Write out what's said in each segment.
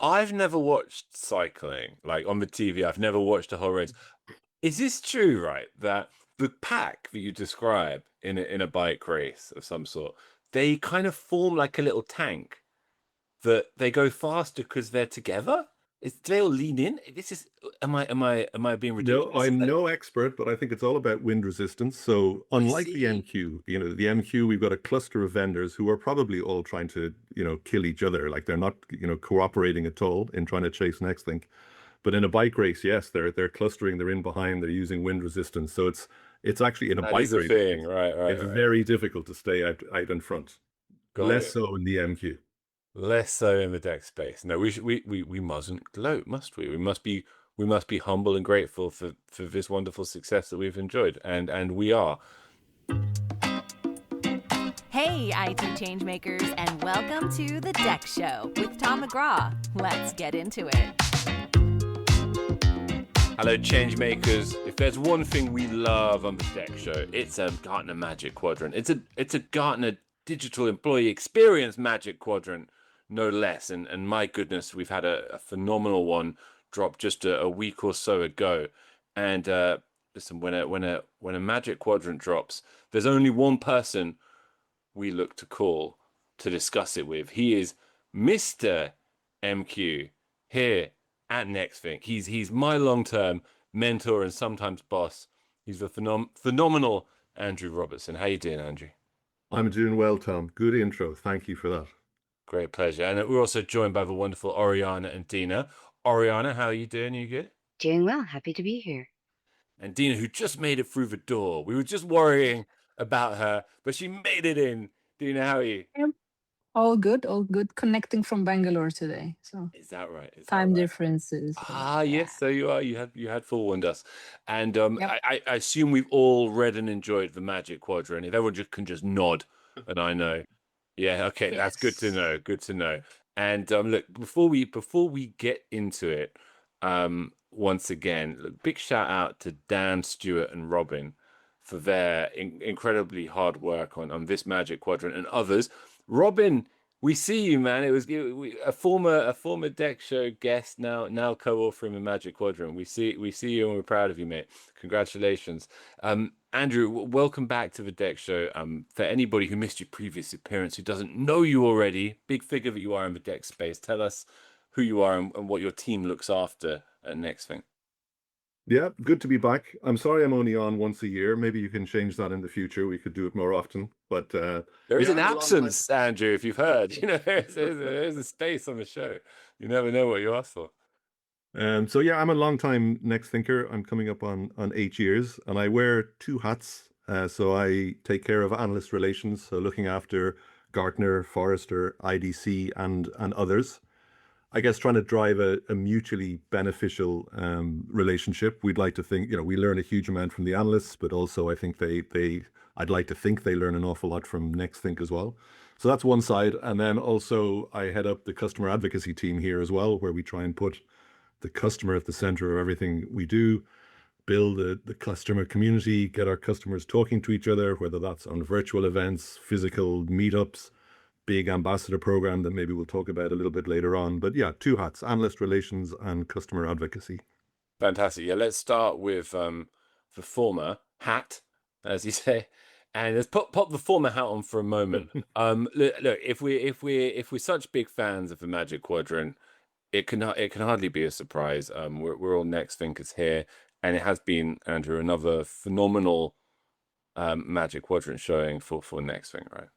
I've never watched cycling, like on the TV. I've never watched a whole race. Is this true, right? That the pack that you describe in a bike race of some sort, they kind of form like a little tank that they go faster because they're together? Do they all lean in? This is am I being No, ridiculous? I'm no expert, but I think it's all about wind resistance. So I unlike the see. MQ, the MQ, we've got a cluster of vendors who are probably all trying to, kill each other. Like they're not, cooperating at all in trying to chase Nexthink. But in a bike race, yes, they're clustering, they're in behind, they're using wind resistance. So it's actually in a That is bike a race, thing, it's right, right, it's right. very difficult to stay out in front. Got Less it. so in the MQ. Less so in the deck space. No, we mustn't gloat, must we? We must be humble and grateful for this wonderful success that we've enjoyed, and we are. Hey, IT changemakers, and welcome to the DEX Show with Tom McGraw. Let's get into it. Hello, change makers. If there's one thing we love on the DEX Show, it's a Gartner Magic Quadrant. It's a Gartner Digital Employee Experience Magic Quadrant, no less. And my goodness, we've had a phenomenal one drop just a week or so ago. And listen, when a Magic Quadrant drops, there's only one person we look to call to discuss it with. He is Mr. MQ here at Nexthink. He's my long-term mentor and sometimes boss. He's the phenomenal Andrew Robertson. How you doing, Andrew? I'm doing well, Tom. Good intro. Thank you for that. Great pleasure. And we're also joined by the wonderful Oriana and Dina. Oriana, how are you doing? You good? Doing well. Happy to be here. And Dina, who just made it through the door. We were just worrying about her, but she made it in. Dina, how are you? Yep. All good, all good. Connecting from Bangalore today. So Is that right? Is that time right? differences. Ah, Yeah. yes, so you are. You had forewarned us, and Yep. I assume we've all read and enjoyed the Magic Quadrant. If everyone just can just nod, and I know, yeah, okay, that's good to Yes. know. Good to know. And look, before we get into it, once again, look, big shout out to Dan, Stewart, and Robin for their incredibly hard work on this Magic Quadrant and others. Robin, we see you, man. It was a former Deck Show guest, now co-authoring the Magic Quadrant. We see you, and we're proud of you, mate. Congratulations, Andrew. Welcome back to the Deck Show. For anybody who missed your previous appearance, who doesn't know you already, big figure that you are in the Deck space. Tell us who you are and what your team looks after at Nexthink. Yeah, good to be back. I'm sorry I'm only on once a year. Maybe you can change that in the future. We could do it more often. But There is yeah, an I'm a long time. absence, Andrew, if you've heard. There's a space on the show. You never know what you ask for. So yeah, I'm a long time next thinker. I'm coming up on 8 years, and I wear two hats. So I take care of analyst relations, so looking after Gartner, Forrester, IDC, and others. I guess trying to drive a mutually beneficial relationship. We'd like to think, we learn a huge amount from the analysts, but also I think I'd like to think they learn an awful lot from Nexthink as well. So that's one side. And then also I head up the customer advocacy team here as well, where we try and put the customer at the center of everything we do, build the customer community, get our customers talking to each other, whether that's on virtual events, physical meetups, big ambassador program that maybe we'll talk about a little bit later on. But yeah, two hats, analyst relations and customer advocacy. Fantastic. Yeah, let's start with the former hat, as you say, and let's pop the former hat on for a moment. Look, if we're such big fans of the Magic Quadrant, it can hardly be a surprise. We're all next thinkers here, and it has been, Andrew, another phenomenal Magic Quadrant showing for Nexthink, right?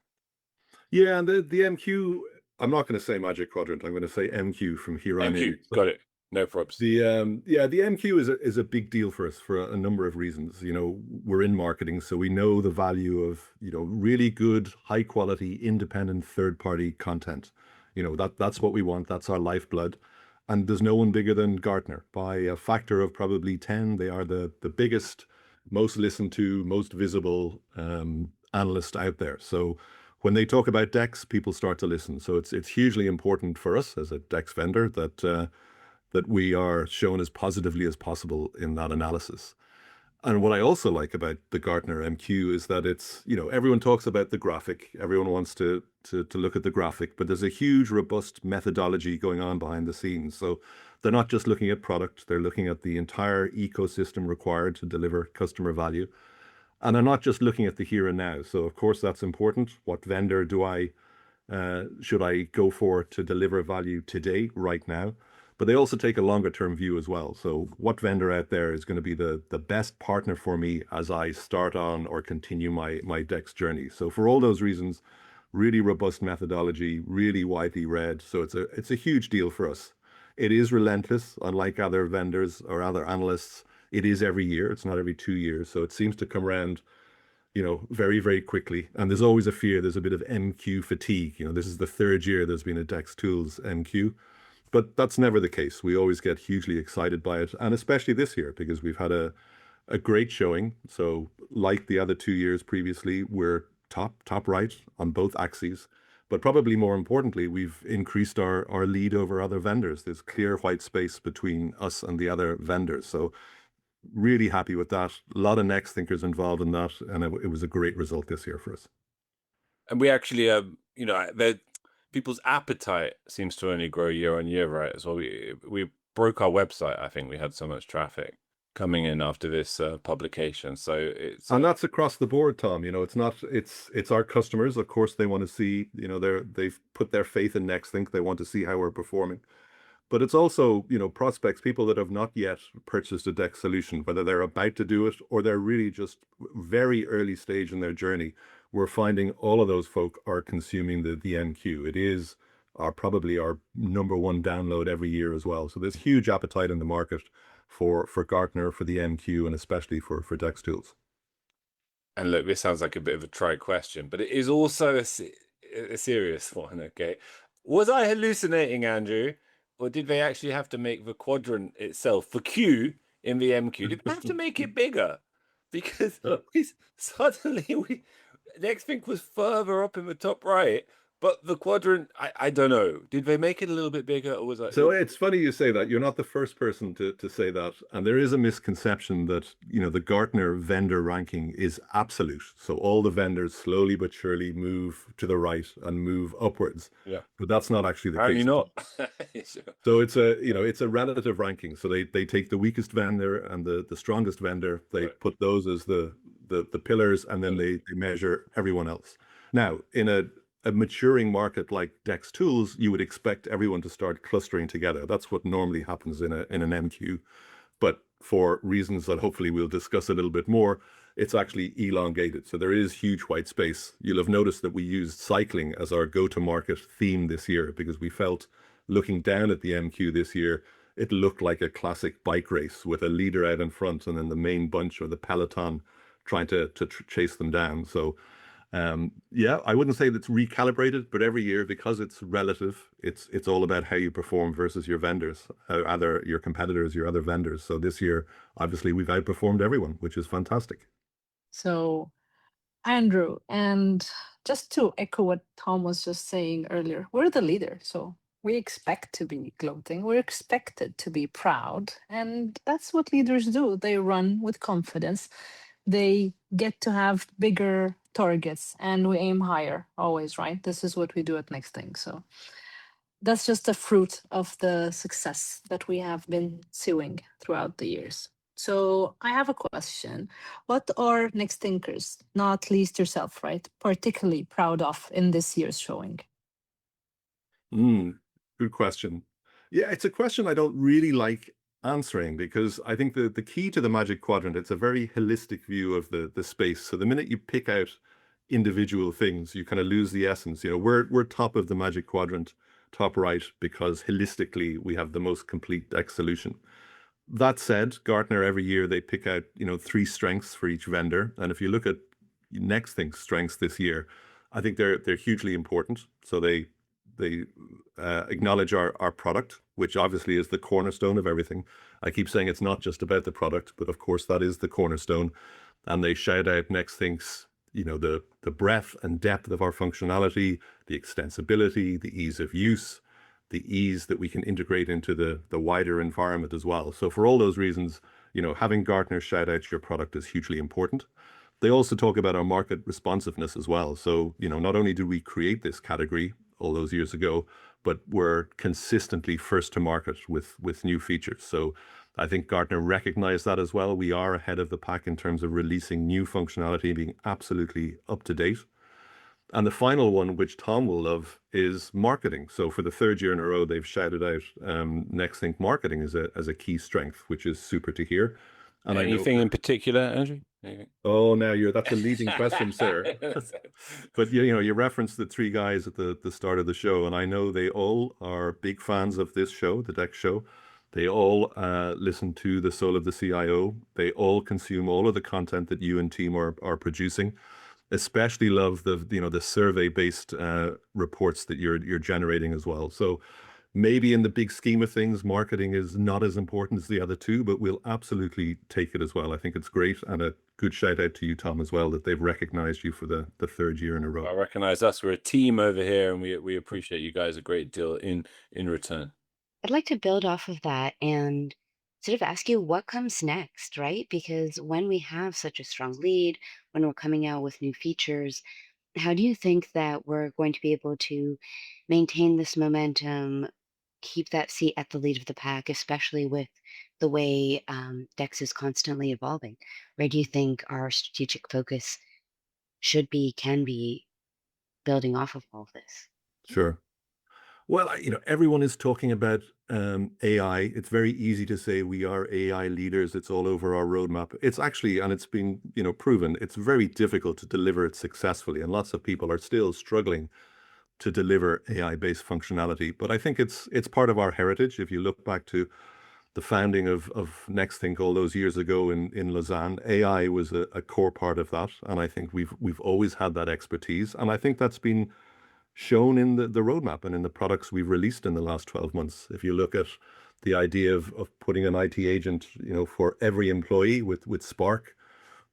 Yeah, and the MQ, I'm not going to say Magic Quadrant, I'm going to say MQ from here on MQ, in. got it. No props. The MQ is a big deal for us for a number of reasons. We're in marketing, so we know the value of really good, high quality, independent third party content. That's what we want. That's our lifeblood. And there's no one bigger than Gartner by a factor of probably 10. They are the biggest, most listened to, most visible analyst out there. So when they talk about DEX, people start to listen. So it's hugely important for us as a DEX vendor that we are shown as positively as possible in that analysis. And what I also like about the Gartner MQ is that it's, everyone talks about the graphic. Everyone wants to look at the graphic, but there's a huge, robust methodology going on behind the scenes. So they're not just looking at product, they're looking at the entire ecosystem required to deliver customer value. And they're not just looking at the here and now. So of course that's important. What vendor should I go for to deliver value today, right now? But they also take a longer term view as well. So what vendor out there is going to be the best partner for me as I start on or continue my DEX journey? So for all those reasons, really robust methodology, really widely read. So it's a huge deal for us. It is relentless, unlike other vendors or other analysts. It is every year. It's not every 2 years. So it seems to come around, very, very quickly. And there's always a fear, there's a bit of MQ fatigue. This is the third year there's been a DEX Tools MQ. But that's never the case. We always get hugely excited by it, and especially this year because we've had a great showing. So like the other 2 years previously, we're top right on both axes. But probably more importantly, we've increased our lead over other vendors. There's clear white space between us and the other vendors. So really happy with that. A lot of Next thinkers involved in that, and it was a great result this year for us. And we actually, people's appetite seems to only grow year on year, right? As well, we broke our website. I think we had so much traffic coming in after this publication. So it's and that's across the board, Tom. It's not it's our customers. Of course, they want to see. They've put their faith in Nexthink. They want to see how we're performing. But it's also, prospects, people that have not yet purchased a DEX solution, whether they're about to do it or they're really just very early stage in their journey. We're finding all of those folk are consuming the MQ. It is probably our number one download every year as well. So there's huge appetite in the market for Gartner, for the MQ, and especially for DEX tools. And look, this sounds like a bit of a trite question, but it is also a serious one, okay? Was I hallucinating, Andrew? Or did they actually have to make the quadrant itself, the Q in the MQ, did they have to make it bigger? Because suddenly Nexthink was further up in the top right, but the quadrant, I don't know. Did they make it a little bit bigger, or was I? So it's funny you say that. You're not the first person to say that. And there is a misconception that, the Gartner vendor ranking is absolute. So all the vendors slowly but surely move to the right and move upwards. Yeah. But that's not actually the case. Apparently not. Sure. So it's a relative ranking. So they take the weakest vendor and the strongest vendor. They put those as the pillars, and then they measure everyone else. Now, in a maturing market like DEX tools, you would expect everyone to start clustering together. That's what normally happens in an MQ. But for reasons that hopefully we'll discuss a little bit more, it's actually elongated. So there is huge white space. You'll have noticed that we used cycling as our go-to-market theme this year because we felt, looking down at the MQ this year, it looked like a classic bike race with a leader out in front and then the main bunch or the peloton trying to chase them down. So I wouldn't say that's recalibrated, but every year, because it's relative, it's all about how you perform versus your vendors, your competitors, your other vendors. So this year, obviously, we've outperformed everyone, which is fantastic. So, Andrew, and just to echo what Tom was just saying earlier, we're the leader. So we expect to be gloating. We're expected to be proud. And that's what leaders do. They run with confidence. They get to have bigger targets, and we aim higher always, right? This is what we do at Nexthink. So that's just a fruit of the success that we have been suing throughout the years. So I have a question. What are Nexthinkers, not least yourself, right, particularly proud of in this year's showing? Good question. Yeah, it's a question I don't really like answering because I think the key to the Magic Quadrant, it's a very holistic view of the space. So the minute you pick out individual things, you kind of lose the essence. We're top of the Magic Quadrant, top right, because holistically we have the most complete DEX solution. That said, Gartner every year they pick out 3 strengths for each vendor, and if you look at Nexthink's strengths this year, I think they're hugely important. So they acknowledge our product, which obviously is the cornerstone of everything. I keep saying it's not just about the product, but of course that is the cornerstone. And they shout out Nexthink's, the breadth and depth of our functionality, the extensibility, the ease of use, the ease that we can integrate into the wider environment as well. So for all those reasons, having Gartner shout out your product is hugely important. They also talk about our market responsiveness as well. So, not only did we create this category all those years ago, but we're consistently first to market with new features. So I think Gartner recognized that as well. We are ahead of the pack in terms of releasing new functionality, being absolutely up to date. And the final one, which Tom will love, is marketing. So for the third year in a row, they've shouted out Nexthink marketing as a key strength, which is super to hear. And anything in particular, Andrew? Oh, now that's a leading question, sir. But you referenced the three guys at the start of the show, and I know they all are big fans of this show, the DEX Show. They all listen to the Soul of the CIO. They all consume all of the content that you and team are producing. Especially love the survey-based reports that you're generating as well. So maybe in the big scheme of things, marketing is not as important as the other two, but we'll absolutely take it as well. I think it's great, and a good shout out to you, Tom, as well, that they've recognized you for the third year in a row. I recognize us. We're a team over here, and we appreciate you guys a great deal in return. I'd like to build off of that and sort of ask you what comes next, right? Because when we have such a strong lead, when we're coming out with new features, how do you think that we're going to be able to maintain this momentum, keep that seat at the lead of the pack, especially with the way DEX is constantly evolving? Where do you think our strategic focus should be, can be, building off of all of this? Sure. Well, everyone is talking about AI. It's very easy to say we are AI leaders. It's all over our roadmap. It's actually, and it's been, proven, it's very difficult to deliver it successfully. And lots of people are still struggling to deliver AI-based functionality. But I think it's part of our heritage. If you look back to the founding of Nexthink all those years ago in Lausanne, AI was a core part of that. And I think we've always had that expertise. And I think that's been shown in the roadmap and in the products we've released in the last 12 months. If you look at the idea of putting an IT agent, for every employee with Spark,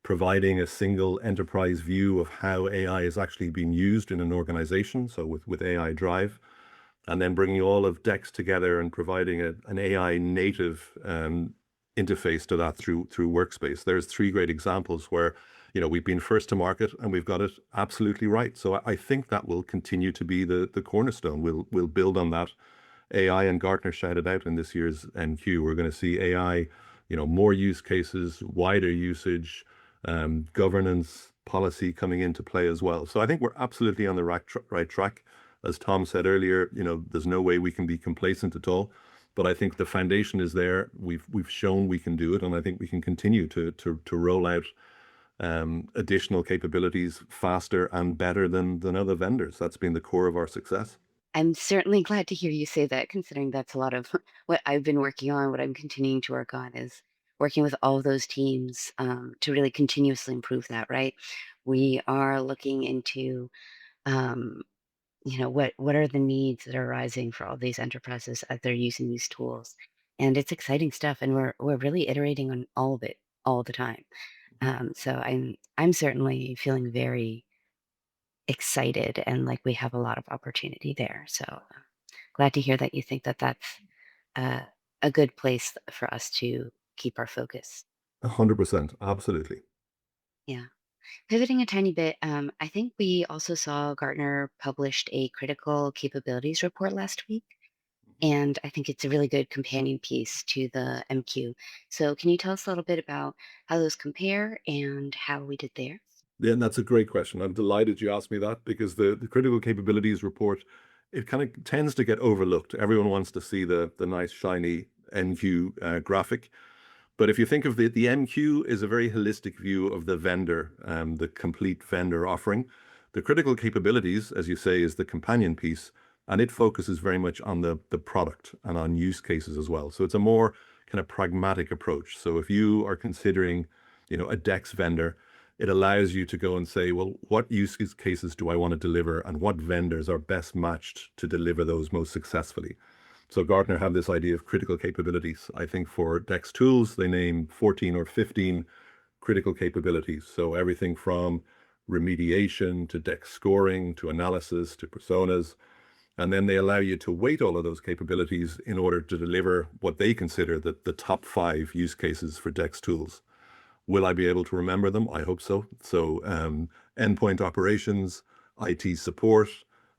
providing a single enterprise view of how AI is actually being used in an organization, so with AI Drive, and then bringing all of DEX together and providing an AI native interface to that through Workspace. There's three great examples where we've been first to market and we've got it absolutely right. So I think that will continue to be the cornerstone. We'll build on that. AI and Gartner shouted out in this year's NQ. We're going to see AI, more use cases, wider usage, governance, policy coming into play as well. So I think we're absolutely on the right track. As Tom said earlier, there's no way we can be complacent at all. But I think the foundation is there. We've shown we can do it, and I think we can continue to roll out additional capabilities faster and better than other vendors. That's been the core of our success. I'm certainly glad to hear you say that, considering that's a lot of what I've been working on, what I'm continuing to work on is working with all of those teams to really continuously improve that, right? We are looking into, what are the needs that are arising for all these enterprises as they're using these tools. And it's exciting stuff, and we're really iterating on all of it all the time. So I'm certainly feeling very excited and like we have a lot of opportunity there. So glad to hear that you think that that's a good place for us to keep our focus. 100%, absolutely. Yeah. Pivoting a tiny bit, I think we also saw Gartner published a critical capabilities report last week. And I think it's a really good companion piece to the MQ. So can you tell us a little bit about how those compare and how we did there? Yeah, and that's a great question. I'm delighted you asked me that, because the critical capabilities report, it kind of tends to get overlooked. Everyone wants to see the nice shiny NQ graphic. But if you think of the MQ is a very holistic view of the vendor, the complete vendor offering. The critical capabilities, as you say, is the companion piece, and it focuses very much on the product and on use cases as well. So it's a more kind of pragmatic approach. So if you are considering, a DEX vendor, it allows you to go and say, well, what use cases do I want to deliver, and what vendors are best matched to deliver those most successfully? So Gartner have this idea of critical capabilities. I think for DEX tools, they name 14 or 15 critical capabilities. So everything from remediation to DEX scoring to analysis to personas. And then they allow you to weight all of those capabilities in order to deliver what they consider the top 5 use cases for DEX tools. Will I be able to remember them? I hope so. So endpoint operations, IT support,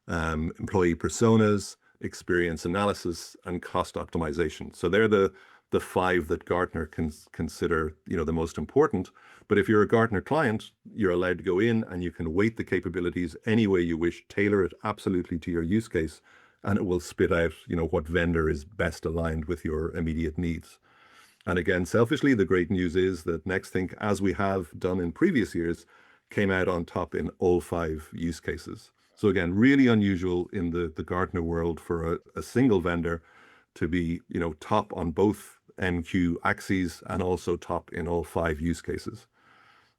employee personas, experience analysis, and cost optimization. So they're the 5 that Gartner can consider, the most important. But if you're a Gartner client, you're allowed to go in and you can weight the capabilities any way you wish, tailor it absolutely to your use case, and it will spit out, what vendor is best aligned with your immediate needs. And again, selfishly, the great news is that Nexthink, as we have done in previous years, came out on top in all 5 use cases. So again, really unusual in the Gartner world for a single vendor to be, top on both MQ axes and also top in all 5 use cases.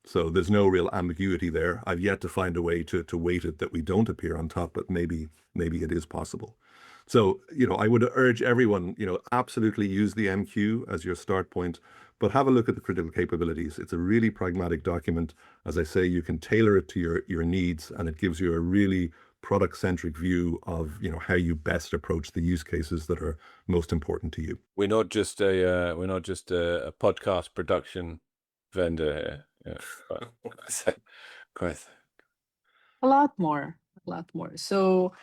So there's no real ambiguity there. I've yet to find a way to weight it that we don't appear on top, but maybe it is possible. So, I would urge everyone, absolutely use the MQ as your start point, but have a look at the critical capabilities. It's a really pragmatic document. As I say, you can tailor it to your needs, and it gives you a really product-centric view of, how you best approach the use cases that are most important to you. We're not just a podcast production vendor here. Yeah. Quite. A lot more. So,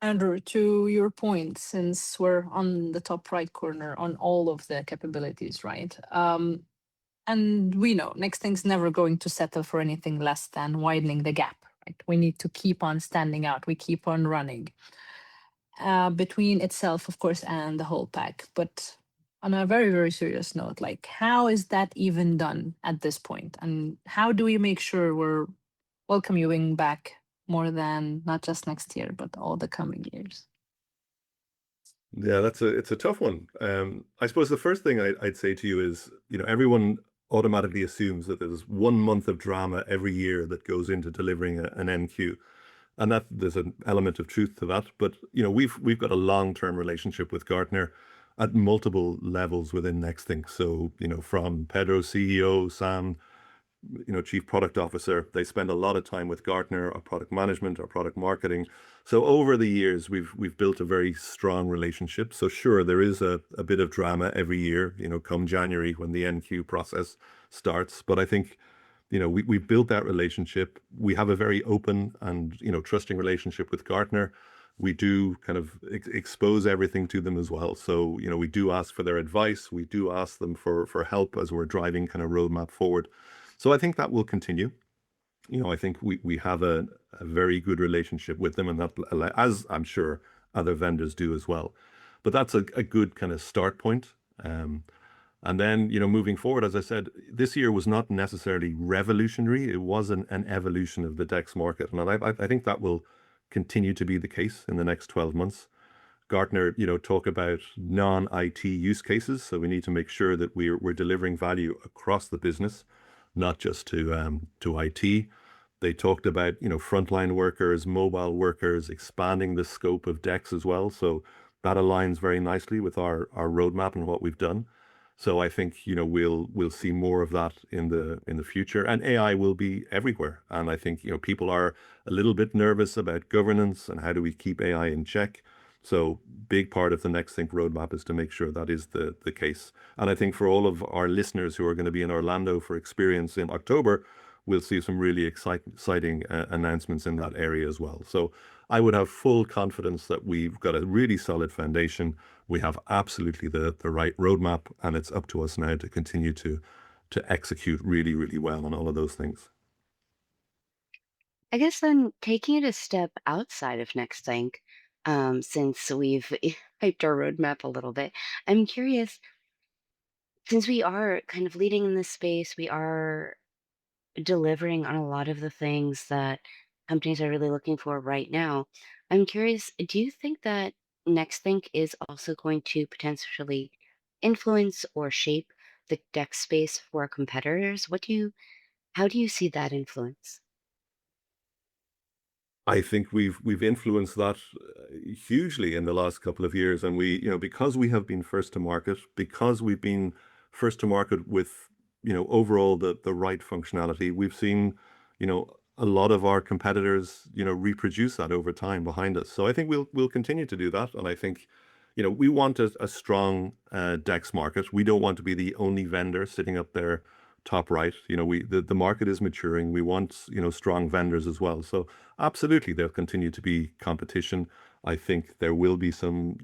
Andrew, to your point, since we're on the top right corner on all of the capabilities, right? And we know Nexthink's never going to settle for anything less than widening the gap, right? We need to keep on standing out. We keep on running between itself, of course, and the whole pack. But on a very, very serious note, like, how is that even done at this point? And how do we make sure we're welcoming back more than not just next year, but all the coming years? Yeah, it's a tough one. I suppose the first thing I'd say to you is, everyone automatically assumes that there's 1 month of drama every year that goes into delivering an NQ. And that there's an element of truth to that. But, we've got a long-term relationship with Gartner at multiple levels within Nexthink. So, from Pedro, CEO, Sam, Chief Product Officer, they spend a lot of time with Gartner, our product management, our product marketing. So over the years, we've built a very strong relationship. So sure, there is a bit of drama every year, come January when the NQ process starts. But I think, we built that relationship. We have a very open and, trusting relationship with Gartner. We do kind of expose everything to them as well. So, we do ask for their advice. We do ask them for help as we're driving kind of roadmap forward. So I think that will continue. I think we have a very good relationship with them, and that, as I'm sure other vendors do as well. But that's a good kind of start point. And then, moving forward, as I said, this year was not necessarily revolutionary. It was an evolution of the DEX market. And I think that will continue to be the case in the next 12 months. Gartner, talk about non-IT use cases. So we need to make sure that we're delivering value across the business, not just to IT. They talked about, frontline workers, mobile workers, expanding the scope of DEX as well. So that aligns very nicely with our roadmap and what we've done. So I think, we'll see more of that in the future, and AI will be everywhere. And I think, people are a little bit nervous about governance and how do we keep AI in check. So big part of the Nexthink roadmap is to make sure that is the case. And I think for all of our listeners who are going to be in Orlando for Experience in October, we'll see some really exciting announcements in that area as well. So I would have full confidence that we've got a really solid foundation. We have absolutely the right roadmap, and it's up to us now to continue to execute really, really well on all of those things. I guess then taking it a step outside of Nexthink, since we've hyped our roadmap a little bit, I'm curious, since we are kind of leading in this space, we are delivering on a lot of the things that companies are really looking for right now. I'm curious, do you think that Nexthink is also going to potentially influence or shape the DEX space for our competitors? How do you see that influence? I think we've influenced that hugely in the last couple of years, and we, because we have been first to market, because we've been first to market with, overall the right functionality, we've seen, a lot of our competitors, reproduce that over time behind us. So I think we'll continue to do that. And I think, we want a strong DEX market. We don't want to be the only vendor sitting up there top right. The market is maturing. We want, strong vendors as well. So absolutely, there'll continue to be competition. I think there will be some,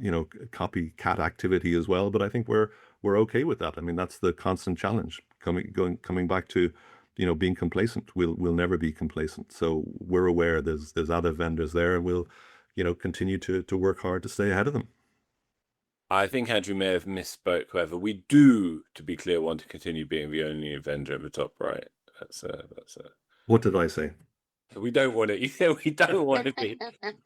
copycat activity as well, but I think we're okay with that. I mean, that's the constant challenge coming back to, being complacent. We'll never be complacent. So we're aware there's other vendors there, and we'll, continue to work hard to stay ahead of them. I think Andrew may have misspoke. However, we do, to be clear, want to continue being the only vendor at the top right. That's What did I say? We don't want to. You said we don't want to be.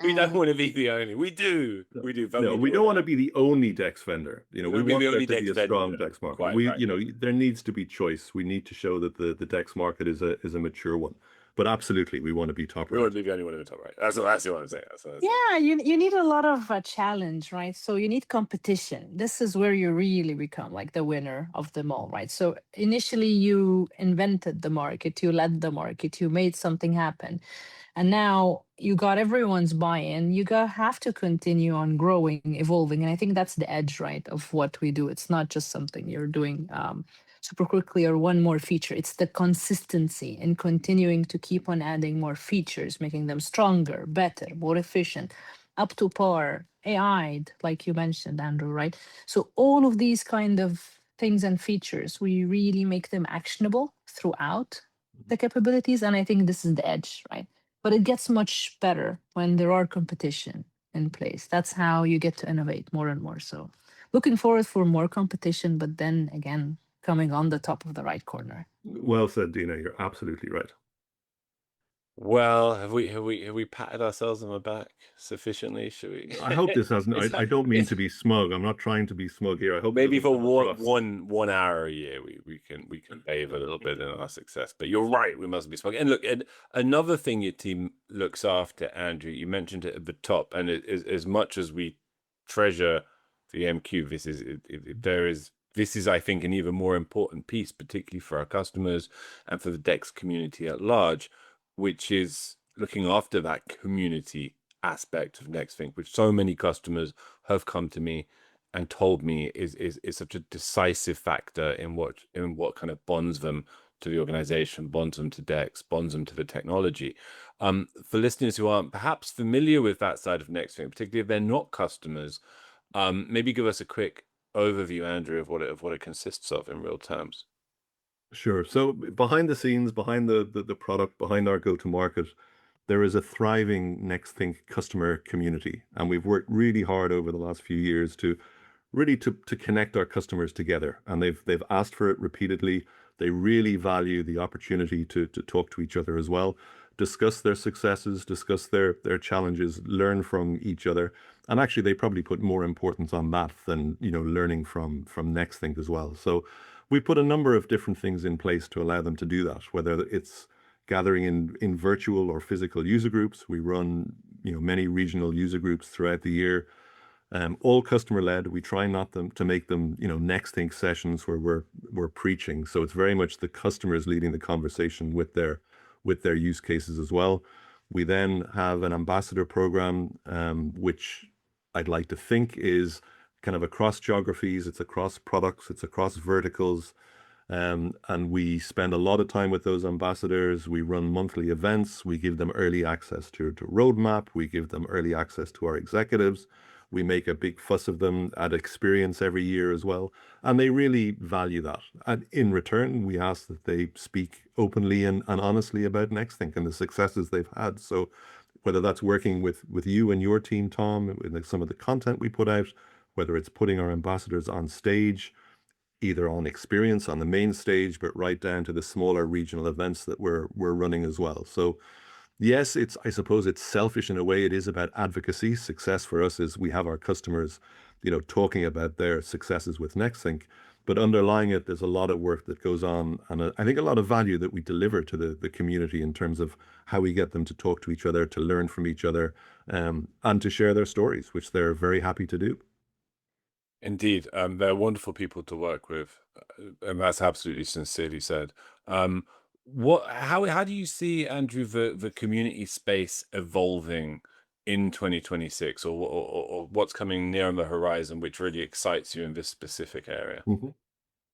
We don't want to be the only. We do. We do. No, we don't want to be the only DEX vendor. We want be the there only to be DEX a strong vendor. DEX market. Quite right. There needs to be choice. We need to show that the DEX market is a mature one. But absolutely, we want to be top We right. want to be the only one in the top right. That's what I'm saying. Yeah, you need a lot of challenge, right? So you need competition. This is where you really become like the winner of them all, right? So initially you invented the market, you led the market, you made something happen. And now you got everyone's buy-in. You have to continue on growing, evolving. And I think that's the edge, right, of what we do. It's not just something you're doing super quickly or one more feature. It's the consistency in continuing to keep on adding more features, making them stronger, better, more efficient, up to par, AI, like you mentioned, Andrew, right? So all of these kind of things and features, we really make them actionable throughout the capabilities. And I think this is the edge, right? But it gets much better when there are competition in place. That's how you get to innovate more and more. So looking forward for more competition, but then again, coming on the top of the right corner. Well said, Dina. You're absolutely right. Well, have we patted ourselves on the back sufficiently? Should we? I hope this hasn't. I don't mean to be smug. I'm not trying to be smug here. I hope maybe for one 1 hour a year we can bathe a little bit in our success. But you're right, we must be smug. And look, another thing your team looks after, Andrew, you mentioned it at the top, and it is, as much as we treasure the MQ, this is, I think, an even more important piece, particularly for our customers and for the DEX community at large, which is looking after that community aspect of Nexthink, which so many customers have come to me and told me is such a decisive factor in what kind of bonds them to the organization, bonds them to DEX, bonds them to the technology. For listeners who aren't perhaps familiar with that side of Nexthink, particularly if they're not customers, maybe give us a quick overview, Andrew, of what it consists of in real terms. Sure. So behind the scenes, behind the product, behind our go-to-market, there is a thriving Nexthink customer community. And we've worked really hard over the last few years to really to connect our customers together. And they've asked for it repeatedly. They really value the opportunity to talk to each other as well, discuss their successes, discuss their challenges, learn from each other. And actually, they probably put more importance on that than, learning from Nexthink as well. So we put a number of different things in place to allow them to do that, whether it's gathering in virtual or physical user groups. We run, many regional user groups throughout the year, all customer led. We try not to make them, Nexthink sessions where we're preaching. So it's very much the customers leading the conversation with their use cases as well. We then have an ambassador program, which I'd like to think is kind of across geographies, it's across products, it's across verticals. And we spend a lot of time with those ambassadors. We run monthly events. We give them early access to roadmap. We give them early access to our executives. We make a big fuss of them, add experience every year as well. And they really value that. And in return, we ask that they speak openly and honestly about Nexthink and the successes they've had. So whether that's working with you and your team, Tom, with some of the content we put out, whether it's putting our ambassadors on stage, either on experience on the main stage, but right down to the smaller regional events that we're running as well. So yes, I suppose it's selfish in a way. It is about advocacy. Success for us is we have our customers, talking about their successes with Nexthink, but underlying it, there's a lot of work that goes on, and I think a lot of value that we deliver to the community in terms of how we get them to talk to each other, to learn from each other, and to share their stories, which they're very happy to do. Indeed, they're wonderful people to work with, and that's absolutely sincerely said. How do you see, Andrew, the community space evolving in 2026, or what's coming near on the horizon, which really excites you in this specific area? Mhm.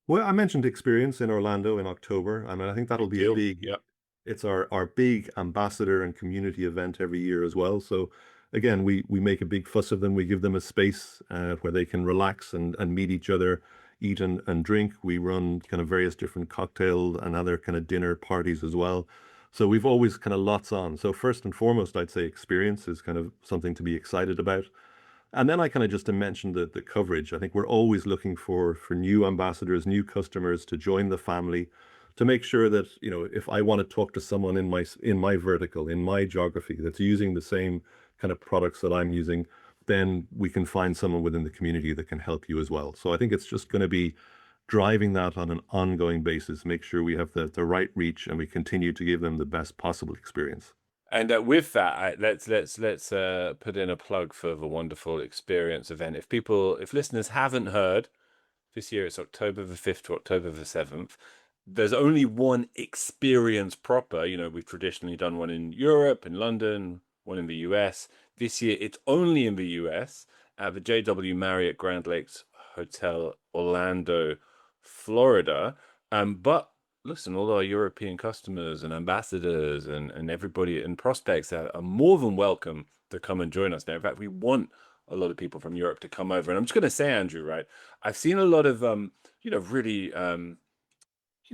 Well, I mentioned experience in Orlando in October. I mean, I think that'll be a Deal. big, Yeah. it's our big ambassador and community event every year as well. So again, we make a big fuss of them. We give them a space where they can relax and meet each other, eat and drink. We run kind of various different cocktail and other kind of dinner parties as well. So we've always kind of lots on. So first and foremost, I'd say experience is kind of something to be excited about. And then I kind of just to mention the coverage. I think we're always looking for new ambassadors, new customers to join the family, to make sure that, you know, if I want to talk to someone in my vertical, in my geography that's using the same kind of products that I'm using, then we can find someone within the community that can help you as well. So I think it's just going to be driving that on an ongoing basis, make sure we have the right reach and we continue to give them the best possible experience. And with that, let's put in a plug for the wonderful experience event. If listeners haven't heard, this year it's October the 5th to October the 7th. There's only one experience proper. You know, we've traditionally done one in Europe, in London, one in the US. This year it's only in the US at the JW Marriott Grand Lakes Hotel, Orlando, Florida. But listen, all our European customers and ambassadors and everybody and prospects are more than welcome to come and join us now. In fact, we want a lot of people from Europe to come over. And I'm just going to say, Andrew, right? I've seen a lot of, really,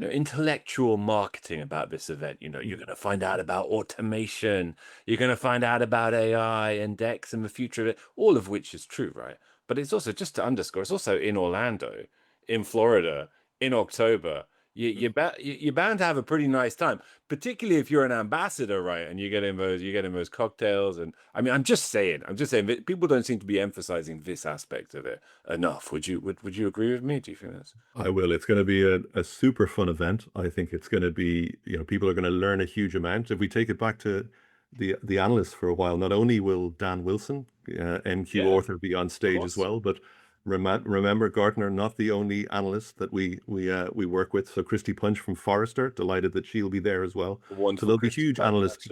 intellectual marketing about this event. You know, you're going to find out about automation. You're going to find out about AI and DEX and the future of it, all of which is true, right? But it's also, just to underscore, it's also in Orlando, in Florida, in October. You're bound to have a pretty nice time, particularly if you're an ambassador, right? And you're getting those cocktails. And I mean, I'm just saying that people don't seem to be emphasizing this aspect of it enough. Would you agree with me? Do you think that's? I will. It's going to be a super fun event. I think it's going to be, you know, people are going to learn a huge amount. If we take it back to the analysts for a while, not only will Dan Wilson, MQ author, be on stage as well, but remember Gartner, not the only analyst that we work with. So Christy Punch from Forrester, delighted that she'll be there as well. So there'll be huge analyst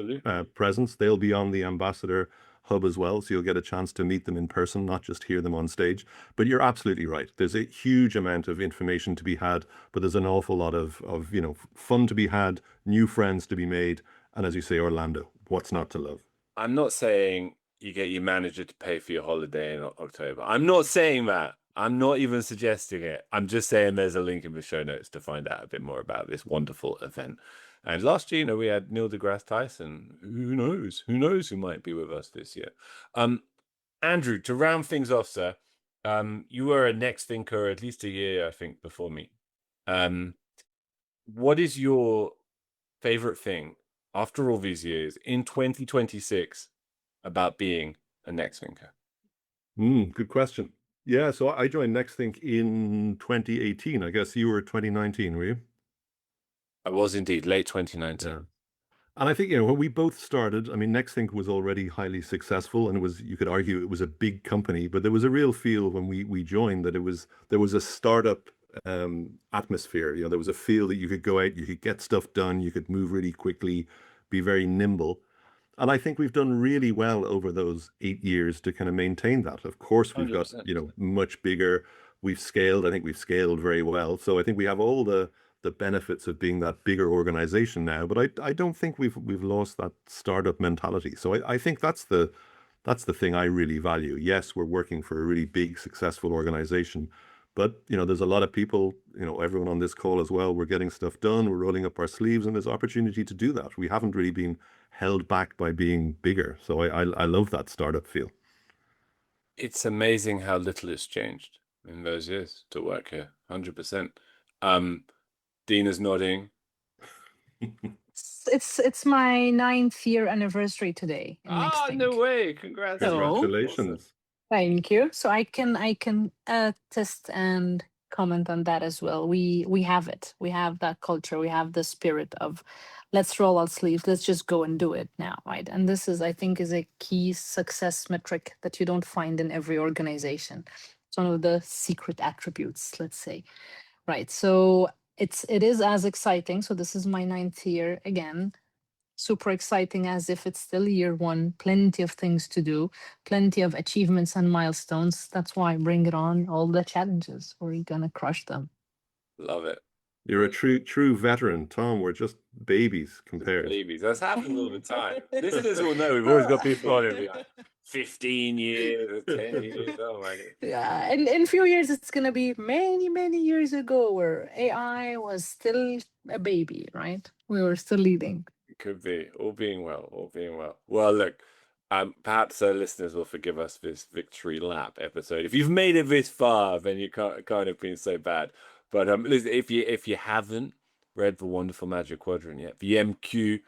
presence. They'll be on the ambassador hub as well, so you'll get a chance to meet them in person, not just hear them on stage. But you're absolutely right. There's a huge amount of information to be had, but there's an awful lot of fun to be had, new friends to be made, and as you say, Orlando, what's not to love? I'm not saying you get your manager to pay for your holiday in October. I'm not saying that. I'm not even suggesting it. I'm just saying there's a link in the show notes to find out a bit more about this wonderful event. And last year, we had Neil deGrasse Tyson. Who knows? Who knows who might be with us this year? Andrew, to round things off, sir, you were a Nexthinker at least a year, I think, before me. What is your favorite thing after all these years in 2026 about being a Nexthinker? Good question. Yeah, so I joined Nexthink in 2018. I guess you were 2019, were you? I was indeed, late 2019. Yeah. And I think, when we both started, I mean, Nexthink was already highly successful, and you could argue it was a big company, but there was a real feel when we joined that there was a startup atmosphere. There was a feel that you could go out, you could get stuff done, you could move really quickly, be very nimble. And I think we've done really well over those 8 years to kind of maintain that. Of course, we've got, 100%. much bigger. We've scaled. I think we've scaled very well. So I think we have all the benefits of being that bigger organization now. But I don't think we've lost that startup mentality. So I think that's the thing I really value. Yes, we're working for a really big, successful organization. But, there's a lot of people, everyone on this call as well, we're getting stuff done, we're rolling up our sleeves, and there's opportunity to do that. We haven't really been held back by being bigger. So I love that startup feel. It's amazing how little has changed in those years to work here. 100%. Dina's nodding. It's my 9th year anniversary today. No way! Congrats! Congratulations! Thank you. So I can test and comment on that as well. We have it. We have that culture. We have the spirit of let's roll our sleeves. Let's just go and do it now, right? And this is, I think, is a key success metric that you don't find in every organization. It's one of the secret attributes, let's say, right? So it is as exciting. So this is my 9th year again. Super exciting, as if it's still year one. Plenty of things to do, plenty of achievements and milestones. That's why bring it on, all the challenges. We're gonna crush them. Love it. You're a true veteran, Tom. We're just babies compared. Babies. That's happened all the time. Listeners will know we've always got people on it like 15 years, 10 years. Oh my God. Yeah, and in a few years, it's gonna be many years ago where AI was still a baby, right? We were still leading. Could be. All being well. All being well. Well, look, perhaps listeners will forgive us this victory lap episode. If you've made it this far, then you can't have been so bad. But listen, if you haven't read the wonderful Magic Quadrant yet, the MQ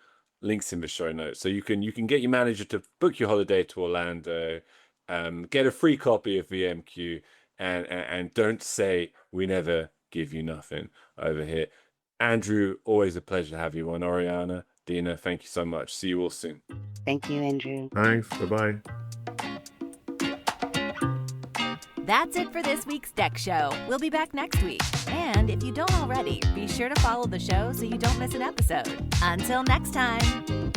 links in the show notes, so you can get your manager to book your holiday to Orlando, get a free copy of the MQ, and don't say we never give you nothing over here. Andrew, always a pleasure to have you on. Oriana, Dina, thank you so much. See you all soon. Thank you, Andrew. Thanks. Bye-bye. That's it for this week's DEX Show. We'll be back next week. And if you don't already, be sure to follow the show so you don't miss an episode. Until next time.